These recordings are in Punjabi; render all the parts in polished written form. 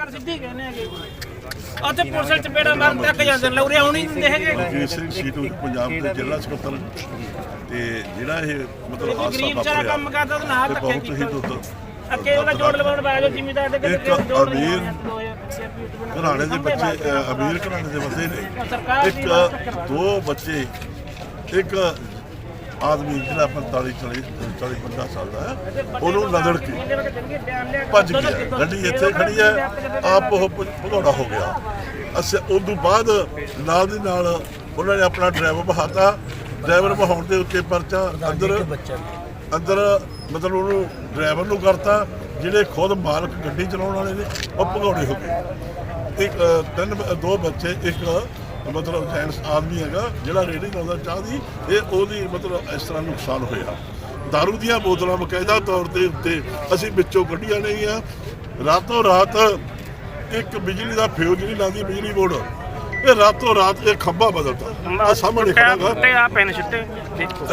ਸਿੱਧੀ ਕਹਿੰਦੇ ਹੈਗੇ ਉੱਥੇ ਪੁਲਿਸ ਚਪੇੜਾ ਮਾਰਨ ਤੱਕ ਜਾਂਦੇ ਨੇ ਉਰੇ ਆਉਣੀ ਦਿੰਦੇ ਹੈਗੇ ਰਣਜੀਤ ਸਿੰਘ ਸੀਟੂ ਪੰਜਾਬ ਦੇ ਜ਼ਿਲ੍ਹਾ ਸਕੱਤਰ ਤੇ ਜਿਹੜਾ ਇਹ ਮਤਲਬ ਹਾਦਸਾ ਗਰੀਬ ਚਾਰਾ ਵਾਪਰਿਆ ਕੰਮ ਕਰਦਾ ਤੇ ਨਾਲ ਧੱਕੇ ਬਹੁਤ ਹੀ ਦੁੱਖ ਅੱਕੇ ਉਹਦਾ ਜੋੜ ਲਵਾਉਣ ਬਾਅਦ ਜ਼ਿਮੀਦਾਰ ਦੇ ਇੱਕ ਅਮੀਰ ਘਰਾਣੇ ਦੇ ਬੱਚੇ ਅਮੀਰ ਘਰਾਣੇ ਦੇ ਬੰਦੇ ਨੇ ਇੱਕ ਦੋ ਬੱਚੇ ਇੱਕ ਆਦਮੀ ਜਿਹੜਾ 45-50 ਸਾਲ ਦਾ ਹੈ ਉਹਨੂੰ ਲਗੜ ਕੇ ਭੱਜ ਗਿਆ ਗੱਡੀ ਇੱਥੇ ਖੜੀ ਹੈ ਆਪ ਉਹ ਭਗੌੜਾ ਹੋ ਗਿਆ ਅਸੀਂ ਉਸ ਤੋਂ ਬਾਅਦ ਨਾਲ ਦੀ ਨਾਲ ਉਹਨਾਂ ਨੇ ਆਪਣਾ ਡਰਾਈਵਰ ਬਹਾਤਾ ਡਰਾਈਵਰ ਬਹਾਉਣ ਦੇ ਉੱਤੇ ਪਰਚਾ ਅੰਦਰ ਮਤਲਬ ਉਹਨੂੰ ਡਰਾਈਵਰ ਨੂੰ ਕਰਤਾ ਜਿਹੜੇ ਖੁਦ ਮਾਲਕ ਗੱਡੀ ਚਲਾਉਣ ਵਾਲੇ ਨੇ ਉਹ ਭਗੌੜੇ ਹੋ ਗਏ ਇੱਕ ਦੋ ਬੱਚੇ ਇੱਕ ਮਤਲਬ ਜੈਂਟਸ ਆਦਮੀ ਹੈਗਾ ਜਿਹੜਾ ਰੇਹੜੀ ਲਾਉਂਦਾ ਚਾਹ ਦੀ ਇਹ ਉਹਦੀ ਮਤਲਬ ਇਸ ਤਰ੍ਹਾਂ ਨੁਕਸਾਨ ਹੋਇਆ ਦਾਰੂ ਦੀਆਂ ਬੋਤਲਾਂ ਬਕਾਇਦਾ ਤੌਰ ਤੇ ਉੱਤੇ ਅਸੀਂ ਵਿੱਚੋਂ ਕੱਢੀਆਂ ਨੇਗੀਆਂ ਰਾਤੋਂ ਰਾਤ ਇੱਕ ਬਿਜਲੀ ਦਾ ਫਿਊਜ਼ ਨਹੀਂ ਲਾਉਂਦੀ ਬਿਜਲੀ ਬੋਰਡ ਇਹ ਰਾਤੋਂ ਰਾਤ ਇਹ ਖੰਭਾ ਬਦਲਤਾ ਸਾਹਮਣੇ ਖੜਾਗਾ ਆ ਪੈਨ ਛਿੱਟੇ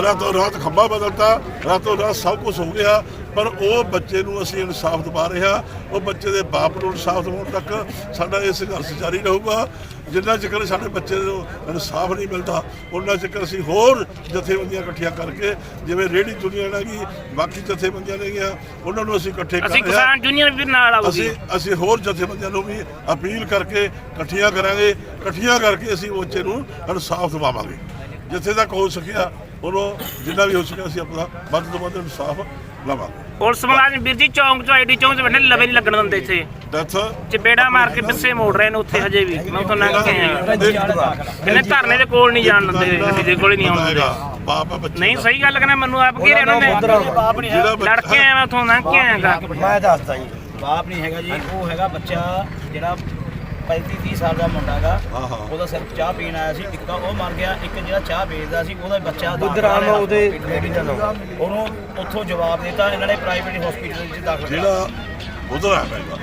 ਰਾਤੋਂ ਰਾਤ ਖੰਭਾ ਬਦਲਤਾ ਰਾਤੋਂ ਰਾਤ ਸਭ ਕੁਝ ਹੋ ਗਿਆ ਪਰ ਉਹ ਬੱਚੇ ਨੂੰ ਅਸੀਂ ਇਨਸਾਫ ਦਿਵਾ ਰਹੇ ਹਾਂ ਉਹ ਬੱਚੇ ਦੇ ਬਾਪ ਨੂੰ ਇਨਸਾਫ ਦਿਵਾਉਣ ਤੱਕ ਸਾਡਾ ਇਹ ਸੰਘਰਸ਼ ਜਾਰੀ ਰਹੂਗਾ ਜਿੰਨਾ ਚਿਰ ਸਾਡੇ ਬੱਚੇ ਨੂੰ ਇਨਸਾਫ ਨਹੀਂ ਮਿਲਦਾ ਉਹਨਾਂ ਚਿਰ ਅਸੀਂ ਹੋਰ ਜਥੇਬੰਦੀਆਂ ਇਕੱਠੀਆਂ ਕਰਕੇ ਜਿਵੇਂ ਰੇਹੜੀ ਯੂਨੀਅਨ ਹੈਗੀ ਬਾਕੀ ਜਥੇਬੰਦੀਆਂ ਨੇਗੀਆਂ ਉਹਨਾਂ ਨੂੰ ਅਸੀਂ ਇਕੱਠੇ ਕਰ ਰਹੇ ਹਾਂ ਕਿਸਾਨ ਯੂਨੀਅਨ ਵੀ ਨਾਲ ਆਊਗੀ ਅਸੀਂ ਹੋਰ ਜਥੇਬੰਦੀਆਂ ਨੂੰ ਵੀ ਅਪੀਲ ਕਰਕੇ ਇਕੱਠੀਆਂ ਕਰਾਂਗੇ ਇਕੱਠੀਆਂ ਕਰਕੇ ਅਸੀਂ ਬੱਚੇ ਨੂੰ ਇਨਸਾਫ ਦਿਵਾਵਾਂਗੇ ਜਿੱਥੇ ਤੱਕ ਹੋ ਸਕਿਆ ਉਹਨੂੰ ਜਿੰਨਾ ਵੀ ਹੋ ਸਕਿਆ ਅਸੀਂ ਆਪਣਾ ਵੱਧ ਤੋਂ ਵੱਧ ਇਨਸਾਫ ਲਵਾਂਗੇ ਪੁਲਿਸ ਮੁਲਾਜ਼ਮ ਵੀਰ ਜੀ ਚੌਂਕ ਚੋਂ ਆਈਡੀ ਚੌਂਕ 'ਚ ਬੈਠੇ ਲਵੇ ਨਹੀਂ ਲੱਗਣ ਦਿੰਦੇ ਇੱਥੇ ਚਪੇੜਾ ਮਾਰ ਕੇ ਪਿੱਛੇ ਮੋੜ ਰਹੇ ਨੇ ਉੱਥੇ ਹਜੇ ਵੀ ਮੈਂ ਉੱਥੋਂ ਲੰਘ ਕੇ ਆਇਆ ਕਹਿੰਦੇ ਧਰਨੇ ਦੇ ਕੋਲ ਨਹੀਂ ਜਾਣ ਦਿੰਦੇ ਗੱਡੀ ਦੇ ਕੋਲ ਹੀ ਨਹੀਂ ਆਉਣ ਦਿੰਦੇ ਨਹੀਂ ਸਹੀ ਗੱਲ ਕਹਿੰਦਾ ਮੈਨੂੰ ਆਪ ਘੇਰੇ ਉਹਨਾਂ ਨੇ ਲੜ ਕੇ ਆਇਆ ਮੈਂ ਉੱਥੋਂ ਲੰਘ ਕੇ ਆਇਆਗਾ ਮੈਂ ਦੱਸਦਾ ਜੀ ਬਾਪ ਨਹੀਂ ਹੈਗਾ ਜੀ ਉਹ ਹੈਗਾ ਬੱਚਾ ਜਿਹੜਾ 35-30 ਸਾਲ ਦਾ ਮੁੰਡਾ ਗਾ ਉਹਦਾ ਸਿਰਫ ਚਾਹ ਪੀਣ ਆਇਆ ਸੀ ਇੱਕ ਉਹ ਮਰ ਗਿਆ ਇੱਕ ਜਿਹੜਾ ਚਾਹ ਵੇਚਦਾ ਸੀ ਉਹਦਾ ਬੱਚਾ ਉਹਨੂੰ ਉੱਥੋਂ ਜਵਾਬ ਦਿੱਤਾ ਇਹਨਾਂ ਨੇ ਪ੍ਰਾਈਵੇਟ ਹਸਪੀਟਲ ਵਿੱਚ ਦਾਖਲ ਜਿਹੜਾ ਉਧਰ ਆ ਪੈਗਾ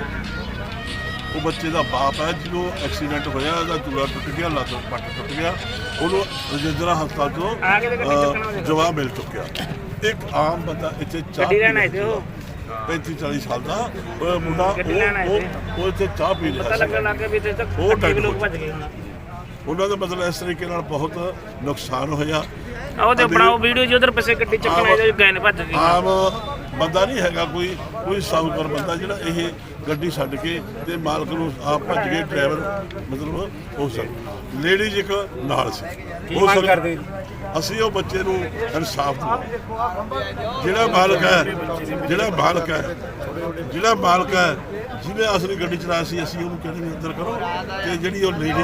ਉਹ ਬੱਚੇ ਦਾ ਬਾਪ ਹੈ ਜਿਹਨੂੰ ਐਕਸੀਡੈਂਟ ਹੋਇਆ ਉਹਦਾ ਚੂੜਾ ਟੁੱਟ ਗਿਆ ਲੱਤ ਪੱਟ ਟੁੱਟ ਗਿਆ ਉਹਨੂੰ ਰਜਿੰਦਰਾ ਹਸਪਤਾਲ ਤੋਂ ਜਵਾਬ ਮਿਲ ਚੁੱਕਿਆ ਇੱਕ ਆਮ ਬੰਦਾ ਇੱਥੇ ਚਾਹ 35-40 ਸਾਲ ਦਾ ਮੁੰਡਾ ਉਹ ਇੱਥੇ ਚਾਹ ਪੀ ਰਿਹਾ ਸੀ ਉਹਨਾਂ ਦਾ ਮਤਲਬ ਇਸ ਤਰੀਕੇ ਨਾਲ ਬਹੁਤ ਨੁਕਸਾਨ ਹੋਇਆ ਉਹਦੇ ਬਣਾਓ ਵੀਡੀਓ ਜੀ ਉਧਰ ਪਿੱਛੇ ਗੱਡੀ ਚੱਕਣ ਆਏ ਗਏ ਨੇ ਭੱਜ ਗਏ ਆਮ ਬੰਦਾ ਨਹੀਂ ਹੈਗਾ ਕੋਈ ਸਾਊਕਾਰ ਬੰਦਾ ਜਿਹੜਾ ਇਹ ਗੱਡੀ ਛੱਡ ਕੇ ਤੇ ਮਾਲਕ ਨੂੰ ਆਪ ਭੱਜ ਗਏ ਡਰਾਈਵਰ ਮਤਲਬ ਹੋ ਸਕਦਾ ਲੇਡੀਜ਼ ਇੱਕ ਨਾਲ ਸੀ ਹੋ ਸਕਦਾ ਅਸੀਂ ਉਹ ਬੱਚੇ ਨੂੰ ਇਨਸਾਫ ਦਿਵਾਉਣਾ ਜਿਹੜਾ ਮਾਲਕ ਹੈ ਜਿਹਨੇ ਅਸਲੀ ਗੱਡੀ ਚਲਾਈ ਸੀ ਅਸੀਂ ਉਹਨੂੰ ਕਹਿੰਦੇ ਵੀ ਅੰਦਰ ਕਰੋ ਤੇ ਜਿਹੜੀ ਉਹ ਲੇਡੀ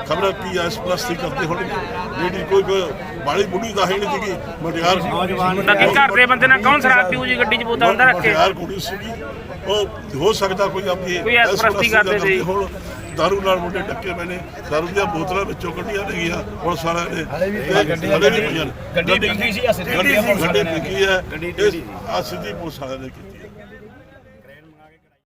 ਖਬਰ ਕੀ ਐਸ ਪਲੱਸ ਕਰਦੇ ਹੋਣਗੇ ਜਿਹੜੀ ਕੋਈ ਬਾਲੀ ਬੁੱਢੀ ਦਾ ਹੈ ਨਹੀਂ ਸੀਗੀ ਮਟਿਆਰ ਘਰ ਦੇ ਬੰਦੇ ਨਾਲ ਕੌਣ ਸ਼ਰਾਬ ਪੀਊ ਜੀ ਗੱਡੀ 'ਚ ਬੋਤਲ ਅੰਦਰ ਰੱਖੇ ਮਟਿਆਰ ਕੁੜੀ ਸੀਗੀ ਉਹ ਹੋ ਸਕਦਾ ਕੋਈ ਆਪਣੀ ਕੋਈ ਐਸਪ੍ਰੈਸਟੀ ਕਰਦੇ ਸੀ ਹੁਣ ਦਾਰੂ ਨਾਲ ਮੁੰਡੇ ਡੱਕੇ ਮੈਨੇ ਦਾਰੂ ਦੀਆਂ ਬੋਤਲਾਂ ਵਿੱਚੋਂ ਕੱਢੀਆਂ ਨੇਗੀਆਂ ਹੁਣ ਸਾਰਿਆਂ ਨੇ ਗੱਡੀ ਡਿੱਗੀ ਸੀ ਗੱਡੀ ਡਿੱਗੀ ਹੈ ਆ ਸਿੱਧੀ ਪੁਲਿਸ ਵਾਲਿਆਂ ਨੇ ਕੀਤੀ ਹੈ